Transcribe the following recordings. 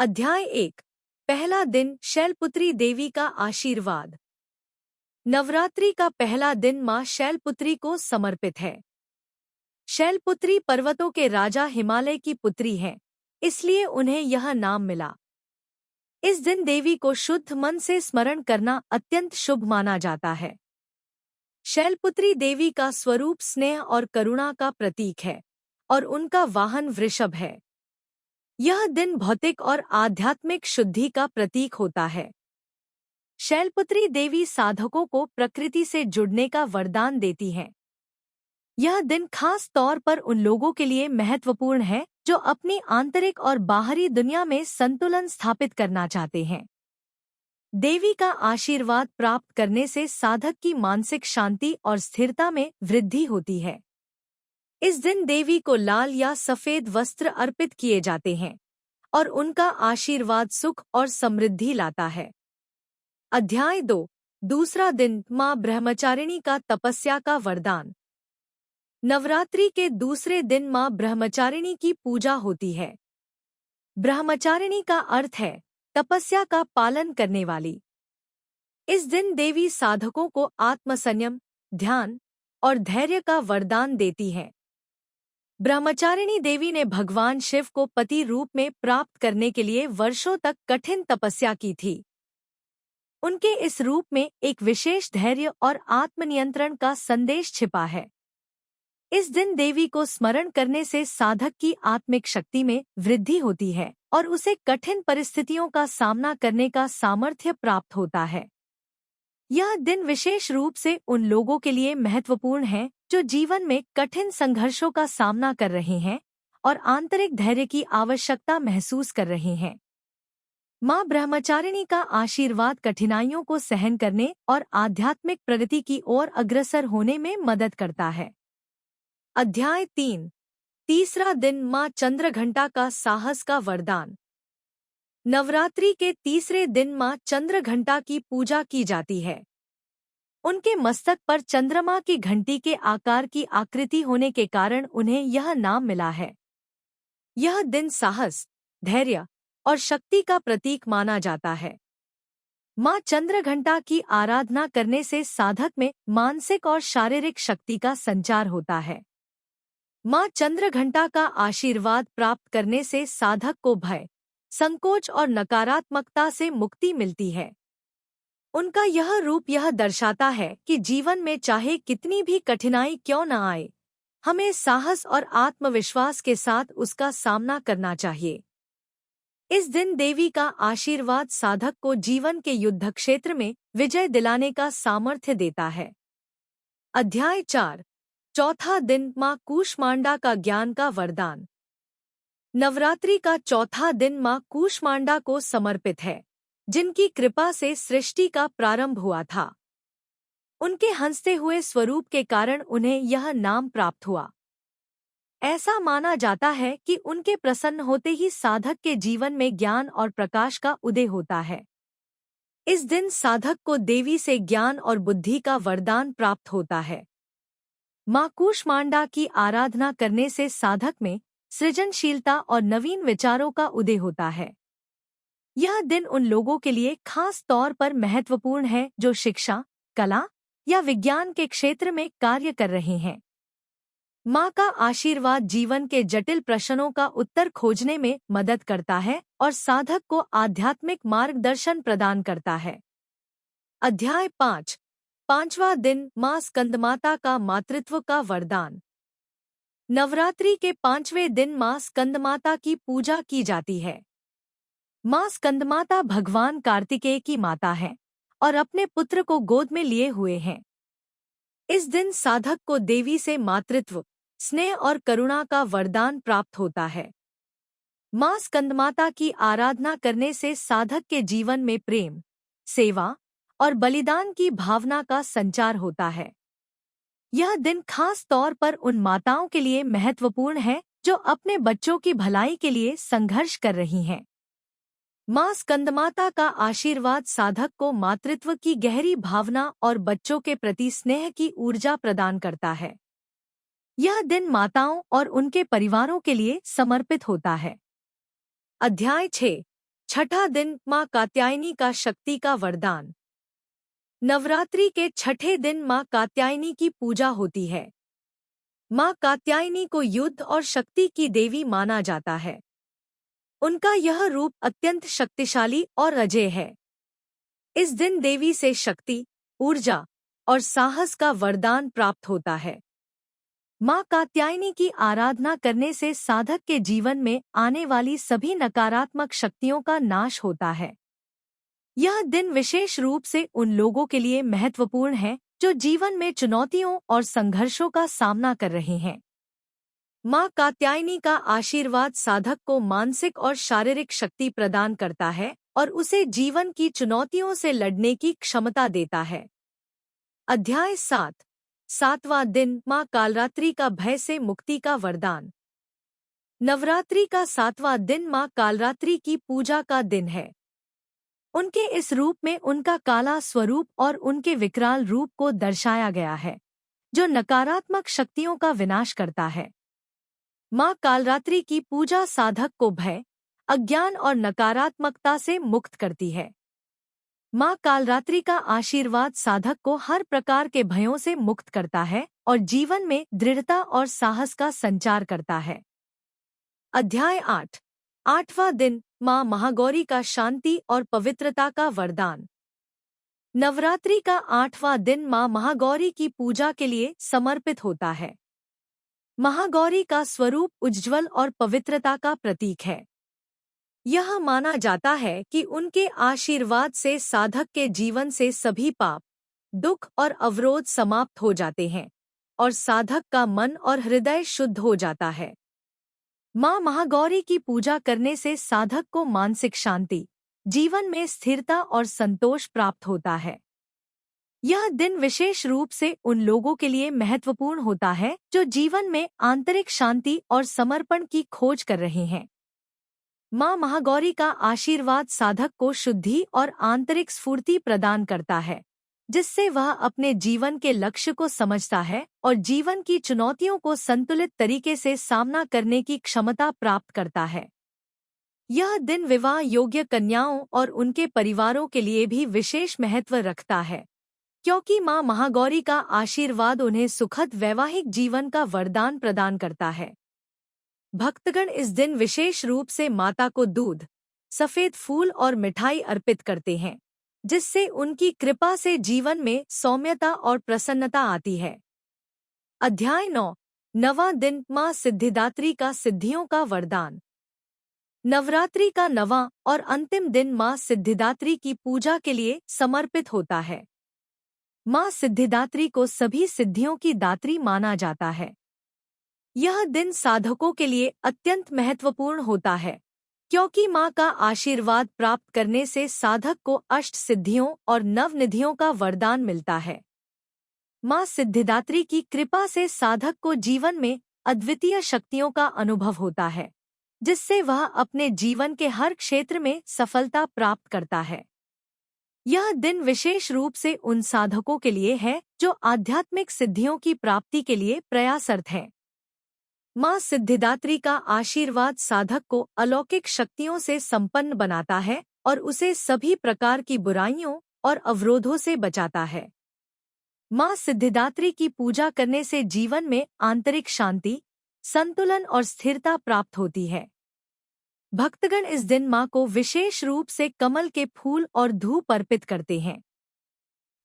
अध्याय 1। पहला दिन शैलपुत्री देवी का आशीर्वाद। नवरात्रि का पहला दिन मां शैलपुत्री को समर्पित है। शैलपुत्री पर्वतों के राजा हिमालय की पुत्री हैं, इसलिए उन्हें यह नाम मिला। इस दिन देवी को शुद्ध मन से स्मरण करना अत्यंत शुभ माना जाता है। शैलपुत्री देवी का स्वरूप स्नेह और करुणा का प्रतीक है और उनका वाहन वृषभ है। यह दिन भौतिक और आध्यात्मिक शुद्धि का प्रतीक होता है। शैलपुत्री देवी साधकों को प्रकृति से जुड़ने का वरदान देती हैं। यह दिन खास तौर पर उन लोगों के लिए महत्वपूर्ण है जो अपनी आंतरिक और बाहरी दुनिया में संतुलन स्थापित करना चाहते हैं। देवी का आशीर्वाद प्राप्त करने से साधक की मानसिक शांति और स्थिरता में वृद्धि होती है। इस दिन देवी को लाल या सफेद वस्त्र अर्पित किए जाते हैं और उनका आशीर्वाद सुख और समृद्धि लाता है। अध्याय 2। दूसरा दिन मां ब्रह्मचारिणी का तपस्या का वरदान। नवरात्रि के दूसरे दिन मां ब्रह्मचारिणी की पूजा होती है। ब्रह्मचारिणी का अर्थ है तपस्या का पालन करने वाली। इस दिन देवी साधकों को आत्मसंयम, ध्यान और धैर्य का वरदान देती है। ब्रह्मचारिणी देवी ने भगवान शिव को पति रूप में प्राप्त करने के लिए वर्षों तक कठिन तपस्या की थी। उनके इस रूप में एक विशेष धैर्य और आत्मनियंत्रण का संदेश छिपा है। इस दिन देवी को स्मरण करने से साधक की आत्मिक शक्ति में वृद्धि होती है और उसे कठिन परिस्थितियों का सामना करने का सामर्थ्य प्राप्त होता है। यह दिन विशेष रूप से उन लोगों के लिए महत्वपूर्ण है जो जीवन में कठिन संघर्षों का सामना कर रहे हैं और आंतरिक धैर्य की आवश्यकता महसूस कर रहे हैं। मां ब्रह्मचारिणी का आशीर्वाद कठिनाइयों को सहन करने और आध्यात्मिक प्रगति की ओर अग्रसर होने में मदद करता है। अध्याय 3। तीसरा दिन मां चंद्रघंटा का साहस का वरदान। नवरात्रि के तीसरे दिन मां चंद्रघंटा की पूजा की जाती है। उनके मस्तक पर चंद्रमा की घंटी के आकार की आकृति होने के कारण उन्हें यह नाम मिला है। यह दिन साहस, धैर्य और शक्ति का प्रतीक माना जाता है। मां चंद्रघंटा की आराधना करने से साधक में मानसिक और शारीरिक शक्ति का संचार होता है। मां चंद्रघंटा का आशीर्वाद प्राप्त करने से साधक को भय, संकोच और नकारात्मकता से मुक्ति मिलती है। उनका यह रूप यह दर्शाता है कि जीवन में चाहे कितनी भी कठिनाई क्यों न आए, हमें साहस और आत्मविश्वास के साथ उसका सामना करना चाहिए। इस दिन देवी का आशीर्वाद साधक को जीवन के युद्ध क्षेत्र में विजय दिलाने का सामर्थ्य देता है। अध्याय 4। चौथा दिन मां कूष्मांडा का ज्ञान का वरदान। नवरात्रि का चौथा दिन मां कूष्मांडा को समर्पित है, जिनकी कृपा से सृष्टि का प्रारंभ हुआ था। उनके हंसते हुए स्वरूप के कारण उन्हें यह नाम प्राप्त हुआ। ऐसा माना जाता है कि उनके प्रसन्न होते ही साधक के जीवन में ज्ञान और प्रकाश का उदय होता है। इस दिन साधक को देवी से ज्ञान और बुद्धि का वरदान प्राप्त होता है। मां कूष्मांडा की आराधना करने से साधक में सृजनशीलता और नवीन विचारों का उदय होता है। यह दिन उन लोगों के लिए खास तौर पर महत्वपूर्ण है जो शिक्षा, कला या विज्ञान के क्षेत्र में कार्य कर रहे हैं। मां का आशीर्वाद जीवन के जटिल प्रश्नों का उत्तर खोजने में मदद करता है और साधक को आध्यात्मिक मार्गदर्शन प्रदान करता है। अध्याय 5। पांचवा दिन मां स्कंदमाता का मातृत्व का वरदान। नवरात्रि के 5वें दिन मां स्कंदमाता की पूजा की जाती है। मां स्कंदमाता भगवान कार्तिकेय की माता है और अपने पुत्र को गोद में लिए हुए हैं। इस दिन साधक को देवी से मातृत्व, स्नेह और करुणा का वरदान प्राप्त होता है। मां स्कंदमाता की आराधना करने से साधक के जीवन में प्रेम, सेवा और बलिदान की भावना का संचार होता है। यह दिन खास तौर पर उन माताओं के लिए महत्वपूर्ण है जो अपने बच्चों की भलाई के लिए संघर्ष कर रही हैं। मां स्कंदमाता का आशीर्वाद साधक को मातृत्व की गहरी भावना और बच्चों के प्रति स्नेह की ऊर्जा प्रदान करता है। यह दिन माताओं और उनके परिवारों के लिए समर्पित होता है। अध्याय 6। छठा दिन माँ कात्यायनी का शक्ति का वरदान। नवरात्रि के छठे दिन माँ कात्यायनी की पूजा होती है। माँ कात्यायनी को युद्ध और शक्ति की देवी माना जाता है। उनका यह रूप अत्यंत शक्तिशाली और अजेय है। इस दिन देवी से शक्ति, ऊर्जा और साहस का वरदान प्राप्त होता है। माँ कात्यायनी की आराधना करने से साधक के जीवन में आने वाली सभी नकारात्मक शक्तियों का नाश होता है। यह दिन विशेष रूप से उन लोगों के लिए महत्वपूर्ण है जो जीवन में चुनौतियों और संघर्षों का सामना कर रहे हैं। माँ कात्यायनी का आशीर्वाद साधक को मानसिक और शारीरिक शक्ति प्रदान करता है और उसे जीवन की चुनौतियों से लड़ने की क्षमता देता है। अध्याय 7। सातवां दिन माँ कालरात्रि का भय से मुक्ति का वरदान। नवरात्रि का सातवां दिन माँ कालरात्रि की पूजा का दिन है। उनके इस रूप में उनका काला स्वरूप और उनके विकराल रूप को दर्शाया गया है, जो नकारात्मक शक्तियों का विनाश करता है। माँ कालरात्रि की पूजा साधक को भय, अज्ञान और नकारात्मकता से मुक्त करती है। माँ कालरात्रि का आशीर्वाद साधक को हर प्रकार के भयों से मुक्त करता है और जीवन में दृढ़ता और साहस का संचार करता है। अध्याय 8। आठवां दिन माँ महागौरी का शांति और पवित्रता का वरदान। नवरात्रि का आठवां दिन माँ महागौरी की पूजा के लिए समर्पित होता है। महागौरी का स्वरूप उज्ज्वल और पवित्रता का प्रतीक है। यह माना जाता है कि उनके आशीर्वाद से साधक के जीवन से सभी पाप, दुख और अवरोध समाप्त हो जाते हैं और साधक का मन और हृदय शुद्ध हो जाता है। माँ महागौरी की पूजा करने से साधक को मानसिक शांति, जीवन में स्थिरता और संतोष प्राप्त होता है। यह दिन विशेष रूप से उन लोगों के लिए महत्वपूर्ण होता है जो जीवन में आंतरिक शांति और समर्पण की खोज कर रहे हैं। माँ महागौरी का आशीर्वाद साधक को शुद्धि और आंतरिक स्फूर्ति प्रदान करता है, जिससे वह अपने जीवन के लक्ष्य को समझता है और जीवन की चुनौतियों को संतुलित तरीके से सामना करने की क्षमता प्राप्त करता है। यह दिन विवाह योग्य कन्याओं और उनके परिवारों के लिए भी विशेष महत्व रखता है, क्योंकि माँ महागौरी का आशीर्वाद उन्हें सुखद वैवाहिक जीवन का वरदान प्रदान करता है। भक्तगण इस दिन विशेष रूप से माता को दूध, सफेद फूल और मिठाई अर्पित करते हैं, जिससे उनकी कृपा से जीवन में सौम्यता और प्रसन्नता आती है। अध्याय 9। नवां दिन माँ सिद्धिदात्री का सिद्धियों का वरदान। नवरात्रि का नवां और अंतिम दिन माँ सिद्धिदात्री की पूजा के लिए समर्पित होता है। माँ सिद्धिदात्री को सभी सिद्धियों की दात्री माना जाता है। यह दिन साधकों के लिए अत्यंत महत्वपूर्ण होता है, क्योंकि माँ का आशीर्वाद प्राप्त करने से साधक को अष्ट सिद्धियों और नवनिधियों का वरदान मिलता है। माँ सिद्धिदात्री की कृपा से साधक को जीवन में अद्वितीय शक्तियों का अनुभव होता है, जिससे वह अपने जीवन के हर क्षेत्र में सफलता प्राप्त करता है। यह दिन विशेष रूप से उन साधकों के लिए है जो आध्यात्मिक सिद्धियों की प्राप्ति के लिए प्रयासरत हैं। माँ सिद्धिदात्री का आशीर्वाद साधक को अलौकिक शक्तियों से संपन्न बनाता है और उसे सभी प्रकार की बुराइयों और अवरोधों से बचाता है। माँ सिद्धिदात्री की पूजा करने से जीवन में आंतरिक शांति, संतुलन और स्थिरता प्राप्त होती है। भक्तगण इस दिन माँ को विशेष रूप से कमल के फूल और धूप अर्पित करते हैं।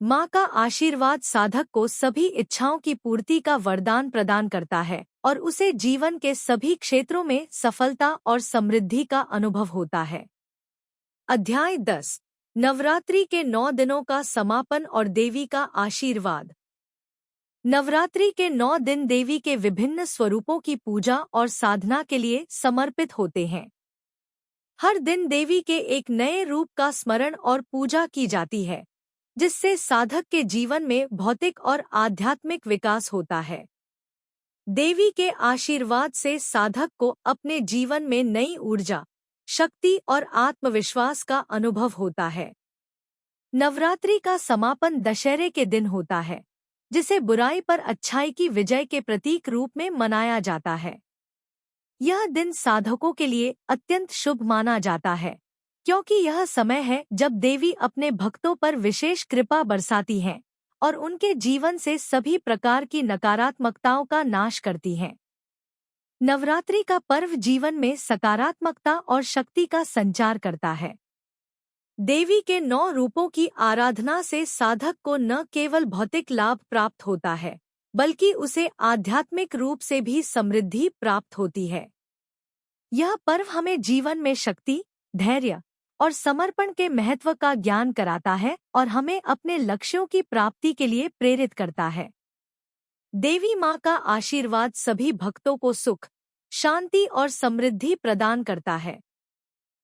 माँ का आशीर्वाद साधक को सभी इच्छाओं की पूर्ति का वरदान प्रदान करता है और उसे जीवन के सभी क्षेत्रों में सफलता और समृद्धि का अनुभव होता है। अध्याय 10। नवरात्रि के 9 दिनों का समापन और देवी का आशीर्वाद। नवरात्रि के 9 दिन देवी के विभिन्न स्वरूपों की पूजा और साधना के लिए समर्पित होते हैं। हर दिन देवी के एक नए रूप का स्मरण और पूजा की जाती है, जिससे साधक के जीवन में भौतिक और आध्यात्मिक विकास होता है। देवी के आशीर्वाद से साधक को अपने जीवन में नई ऊर्जा, शक्ति और आत्मविश्वास का अनुभव होता है। नवरात्रि का समापन दशहरे के दिन होता है, जिसे बुराई पर अच्छाई की विजय के प्रतीक रूप में मनाया जाता है। यह दिन साधकों के लिए अत्यंत शुभ माना जाता है, क्योंकि यह समय है जब देवी अपने भक्तों पर विशेष कृपा बरसाती हैं और उनके जीवन से सभी प्रकार की नकारात्मकताओं का नाश करती हैं। नवरात्रि का पर्व जीवन में सकारात्मकता और शक्ति का संचार करता है। देवी के 9 रूपों की आराधना से साधक को न केवल भौतिक लाभ प्राप्त होता है, बल्कि उसे आध्यात्मिक रूप से भी समृद्धि प्राप्त होती है। यह पर्व हमें जीवन में शक्ति, धैर्य और समर्पण के महत्व का ज्ञान कराता है और हमें अपने लक्ष्यों की प्राप्ति के लिए प्रेरित करता है। देवी माँ का आशीर्वाद सभी भक्तों को सुख, शांति और समृद्धि प्रदान करता है।